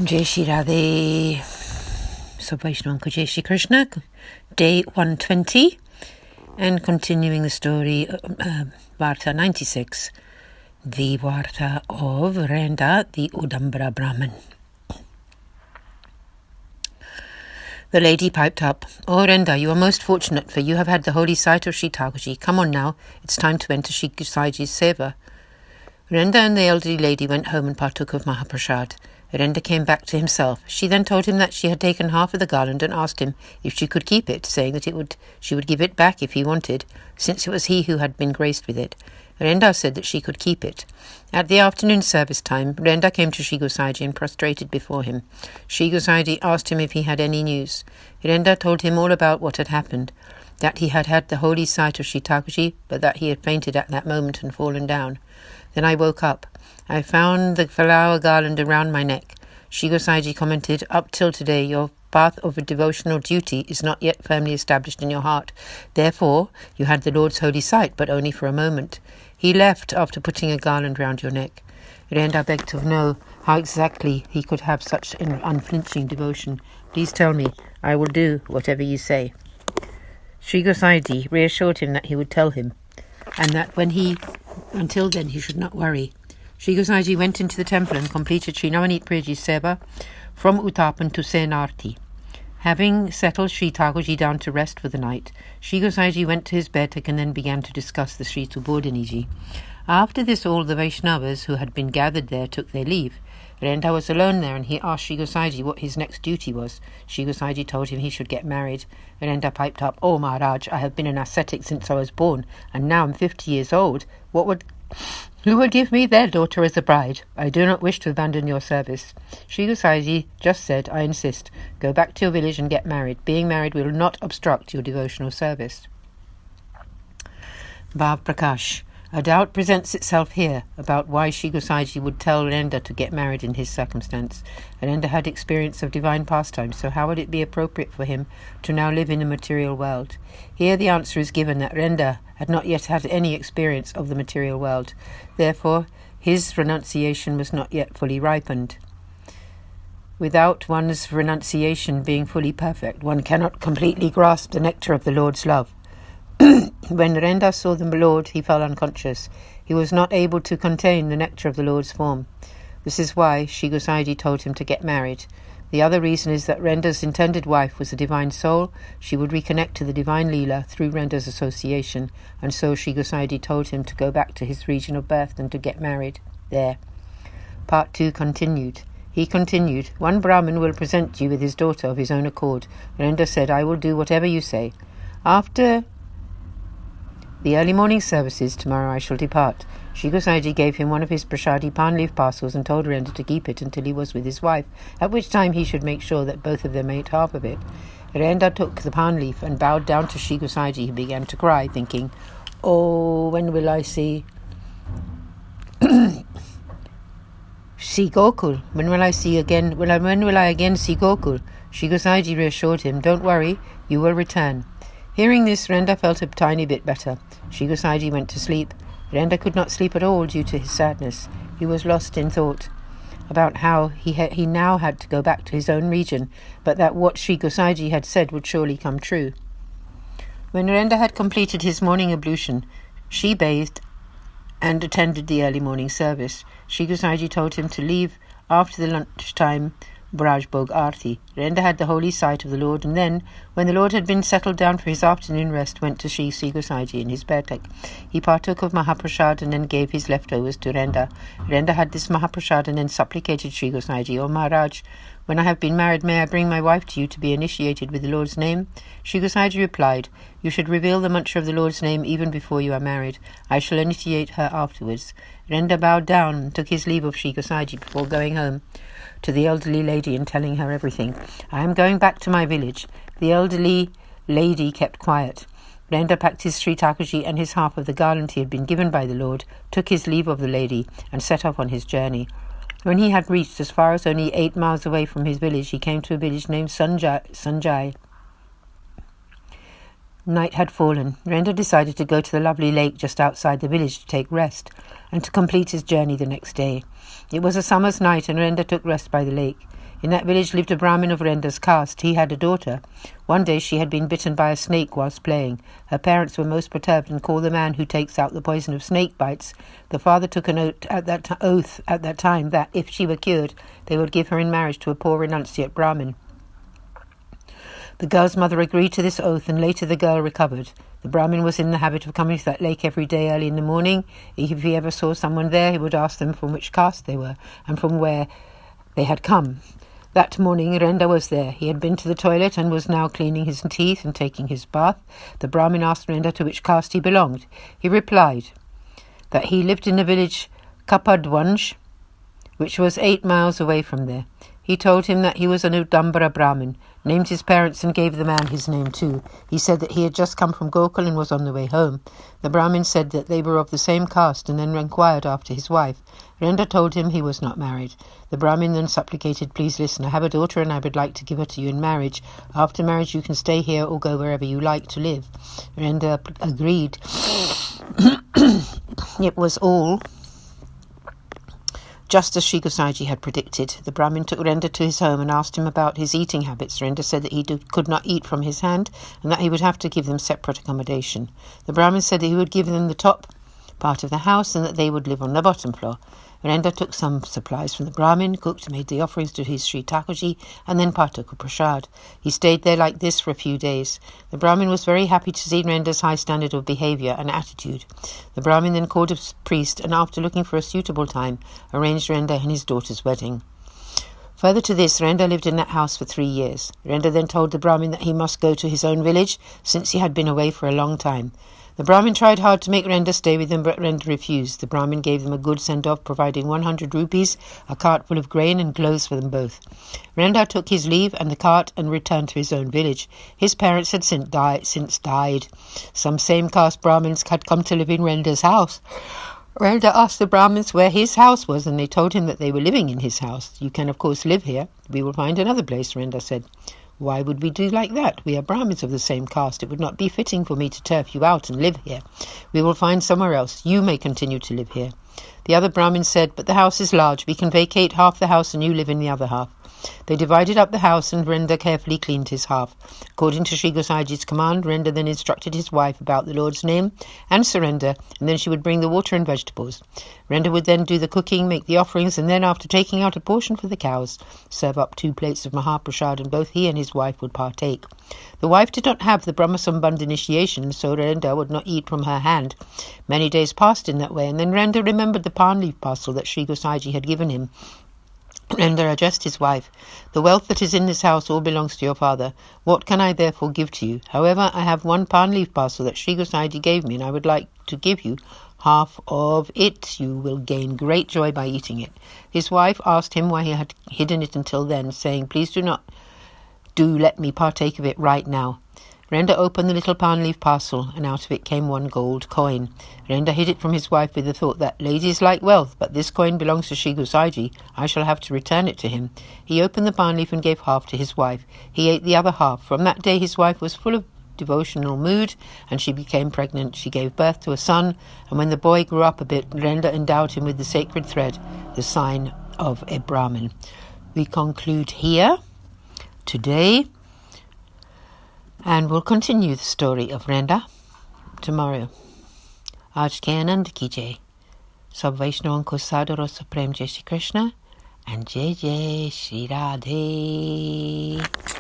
Jai Shri Radhe. So Vaishnav Jai Shri Krishna, day 120, and continuing the story, Varta 96, the Varta of Renda, the Udambara Brahmin. The lady piped up, "Oh Renda, you are most fortunate, for you have had the holy sight of Sri Thakurji. Come on now, it's time to enter Sri Kishori's Seva." Renda and the elderly lady went home and partook of Mahaprasad. Renda came back to himself. She then told him that she had taken half of the garland and asked him if she could keep it, saying that she would give it back if he wanted, since it was he who had been graced with it. Renda said that she could keep it. At the afternoon service time, Renda came to Sri Gosaiji and prostrated before him. Sri Gosaiji asked him if he had any news. Renda told him all about what had happened, that he had had the holy sight of Sri Thakurji, but that he had fainted at that moment and fallen down. Then I woke up. I found the flower garland around my neck. Sri Gosaiji commented, "Up till today, your path of a devotional duty is not yet firmly established in your heart. Therefore, you had the Lord's holy sight, but only for a moment. He left after putting a garland round your neck." Renda begged to know how exactly he could have such an unflinching devotion. "Please tell me. I will do whatever you say." Sri Gosaiji reassured him that he would tell him, and that until then he should not worry. Sri Gosaiji went into the temple and completed Sri Navaneet Priyaji's Seva from Uttapan to Senarthi. Having settled Sri Thakurji down to rest for the night, Sri Gosaiji went to his bed and then began to discuss the Sri Subodhiniji. After this, all the Vaishnavas who had been gathered there took their leave. Renda was alone there, and he asked Sri Gosaiji what his next duty was. Sri Gosaiji told him he should get married. Renda piped up, "Oh Maharaj, I have been an ascetic since I was born, and now I'm 50 years old. Who would give me their daughter as a bride? I do not wish to abandon your service." Sri Gosaiji just said, "I insist. Go back to your village and get married. Being married will not obstruct your devotional service." Bhav Prakash. A doubt presents itself here about why Sri Gosaiji would tell Renda to get married in his circumstance. Renda had experience of divine pastimes, so how would it be appropriate for him to now live in the material world? Here the answer is given that Renda had not yet had any experience of the material world. Therefore, his renunciation was not yet fully ripened. Without one's renunciation being fully perfect, one cannot completely grasp the nectar of the Lord's love. When Renda saw the Lord, he fell unconscious. He was not able to contain the nectar of the Lord's form. This is why Sri Gosaiji told him to get married. The other reason is that Renda's intended wife was a divine soul. She would reconnect to the divine Leela through Renda's association, and so Sri Gosaiji told him to go back to his region of birth and to get married there. Part 2 continued. He continued, "One Brahmin will present you with his daughter of his own accord." Renda said, "I will do whatever you say. After the early morning services, tomorrow I shall depart." Sri Gosaiji gave him one of his prasadi pan leaf parcels and told Renda to keep it until he was with his wife, at which time he should make sure that both of them ate half of it. Renda took the pan leaf and bowed down to Sri Gosaiji, who began to cry, thinking, "Oh, when will I see see Gokul? When will I again see Gokul?" Sri Gosaiji reassured him, "Don't worry, you will return." Hearing this, Renda felt a tiny bit better. Sri Gosaiji went to sleep. Renda could not sleep at all due to his sadness. He was lost in thought about how he now had to go back to his own region, but that what Sri Gosaiji had said would surely come true. When Renda had completed his morning ablution, she bathed and attended the early morning service. Sri Gosaiji told him to leave after the lunchtime Brajbog Arti. Renda had the holy sight of the Lord, and then, when the Lord had been settled down for his afternoon rest, went to Sri Gosaiji in his bed. He partook of Mahaprasad and then gave his leftovers to Renda. Renda had this Mahaprasad and then supplicated Sri Gosaiji, "O Maharaj, when I have been married, may I bring my wife to you to be initiated with the Lord's name?" Sri Gosaiji replied, "You should reveal the mantra of the Lord's name even before you are married. I shall initiate her afterwards." Renda bowed down and took his leave of Sri Gosaiji before going home to the elderly lady and telling her everything. "I am going back to my village." The elderly lady kept quiet. Renda packed his Sri Thakurji and his half of the garland he had been given by the Lord, took his leave of the lady, and set off on his journey. When he had reached as far as only 8 miles away from his village, he came to a village named Sanjay. Night had fallen. Renda decided to go to the lovely lake just outside the village to take rest and to complete his journey the next day. It was a summer's night, and Renda took rest by the lake. In that village lived a Brahmin of Renda's caste. He had a daughter. One day she had been bitten by a snake whilst playing. Her parents were most perturbed and called the man who takes out the poison of snake bites. The father took an oath at that time that, if she were cured, they would give her in marriage to a poor renunciate Brahmin. The girl's mother agreed to this oath, and later the girl recovered. The Brahmin was in the habit of coming to that lake every day early in the morning. If he ever saw someone there, he would ask them from which caste they were and from where they had come. That morning Renda was there. He had been to the toilet and was now cleaning his teeth and taking his bath. The Brahmin asked Renda to which caste he belonged. He replied that he lived in the village Kapadwanj, which was 8 miles away from there. He told him that he was an Udambara Brahmin, named his parents and gave the man his name too. He said that he had just come from Gokul and was on the way home. The Brahmin said that they were of the same caste and then inquired after his wife. Renda told him he was not married. The Brahmin then supplicated, "Please listen, I have a daughter and I would like to give her to you in marriage. After marriage you can stay here or go wherever you like to live." Renda agreed. It was all just as Sri Gosaiji had predicted. The Brahmin took Renda to his home and asked him about his eating habits. Renda said that he could not eat from his hand and that he would have to give them separate accommodation. The Brahmin said that he would give them the top part of the house and that they would live on the bottom floor. Renda took some supplies from the Brahmin, cooked, made the offerings to his Sri Thakurji, and then partook of prasad. He stayed there like this for a few days. The Brahmin was very happy to see Renda's high standard of behaviour and attitude. The Brahmin then called a priest and, after looking for a suitable time, arranged Renda and his daughter's wedding. Further to this, Renda lived in that house for 3 years. Renda then told the Brahmin that he must go to his own village, since he had been away for a long time. The Brahmin tried hard to make Renda stay with them, but Renda refused. The Brahmin gave them a good send-off, providing 100 rupees, a cart full of grain, and clothes for them both. Renda took his leave and the cart and returned to his own village. His parents had since died. Some same-caste Brahmins had come to live in Renda's house. Renda asked the Brahmins where his house was, and they told him that they were living in his house. "You can, of course, live here. We will find another place," Renda said. "Why would we do like that? We are Brahmins of the same caste. It would not be fitting for me to turf you out and live here. We will find somewhere else. You may continue to live here." The other Brahmin said, "But the house is large. We can vacate half the house and you live in the other half." They divided up the house and Renda carefully cleaned his half. According to Sri Gosaiji's command, Renda then instructed his wife about the Lord's name and surrender, and then she would bring the water and vegetables. Renda would then do the cooking, make the offerings, and then, after taking out a portion for the cows, serve up 2 plates of Mahaprasad, and both he and his wife would partake. The wife did not have the Brahmasambandh initiation, so Renda would not eat from her hand. Many days passed in that way, and then Renda remembered the palm leaf parcel that Sri Gosaiji had given him. Renda addressed his wife, "The wealth that is in this house all belongs to your father. What can I therefore give to you? However, I have 1 palm leaf parcel that Sri Gosaiji gave me, and I would like to give you half of it. You will gain great joy by eating it." His wife asked him why he had hidden it until then, saying, "Please do let me partake of it right now." Renda opened the little palm leaf parcel, and out of it came 1 gold coin. Renda hid it from his wife with the thought that ladies like wealth, but this coin belongs to Sri Gosaiji. I shall have to return it to him. He opened the palm leaf and gave half to his wife. He ate the other half. From that day his wife was full of devotional mood, and she became pregnant. She gave birth to a son, and when the boy grew up a bit, Renda endowed him with the sacred thread, the sign of a Brahmin. We conclude here today, and we'll continue the story of Renda tomorrow. Aaj ke Anand ki jai. Sab Vaishnavan ko sadar aur supreme Jai Shri Krishna and Jai Jai Shri Radhe.